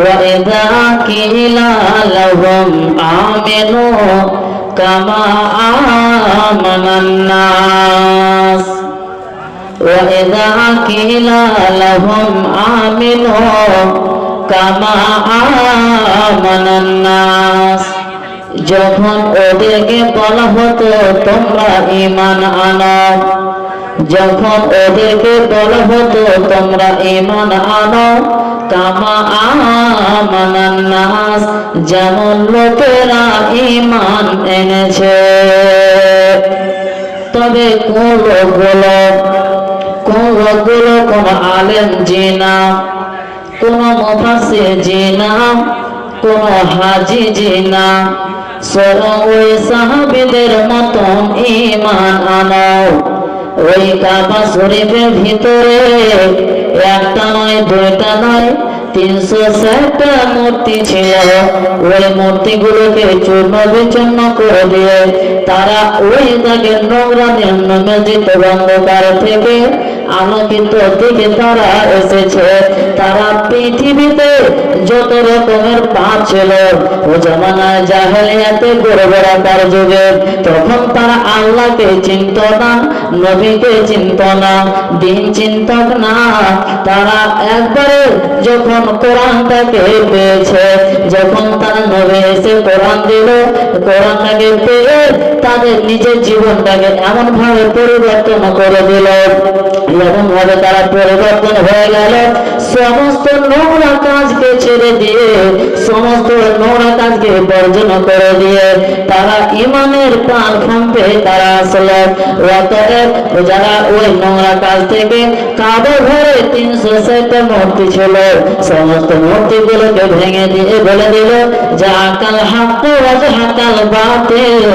وإذا قيل لهم آمنوا كما آمن الناس وإذا قيل لهم آمنوا كما آمن الناس যখন ওদেরকে বলা হতো তোমরা ঈমান আনো, যখন ওদেরকে বলা হতো তোমরা ঈমান আনো, কামা আমানান নাস, যেমন লোকেরা ঈমান এনেছে। তবে কোন লোকগুলো কোন আলেম জিনা, কোন মুফাসসির জিনা, কোন হাজি জিনা, ওই সাহাবীদের মতন ঈমান আনো। ওই কাবা শরীফের ভিতরে একটা নয়, দুইটা নয়, 360টা মূর্তি ছিল। ওই মূর্তিগুলোকে চূর্ণ বিচূর্ণ করে দিয়ে তারা ওই জায়গায় নোংরা নির্মজিত অন্ধকার থেকে আলোকিত দিকে তারা এসেছে। তারা পৃথিবীতে যত রকমের পাপ ছিল ও জামানায় জাহেলিয়াতে গড়বড়াকার যুগে, তখন তারা আল্লাহকে চিনত না, নবীকে চিনত না, দিন চিন্তক না। তারা একবারে যখন কোরআনটাকে পেয়েছে, যখন তারা নবী এসে কোরআন দিল, কোরআনটাকে পেয়ে তাদের নিজের জীবনটাকে এমন ভাবে পরিবর্তন করে দিল, এমন ভাবে তারা পরিবর্তন হয়ে গেল। সমস্ত নোংরা কাজকে ছেড়ে দিয়ে, সমস্ত নোংরা কাজকে বর্জন করে দিয়ে তারা ইমানের প্ল্যাটফর্মে তারা আসলো। অতএব যারা ওই নোংরা কাজ থেকে কাবা ঘরে 360টা মূর্তি ছিল, সমস্ত মূর্তিগুলোকে ভেঙে দিয়ে বলে দিল জাকাল হক ওয়া জাহাকাল বাতিল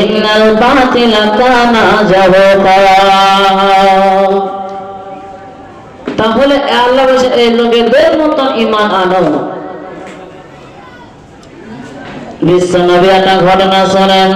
ইন্নাল বাতিলা কানা যাবুকা। তাহলে আল্লাহ বলেছে এই লোকেদের মত ঈমান আনো। বিশ্বনবী একটা ঘটনা শোনেন।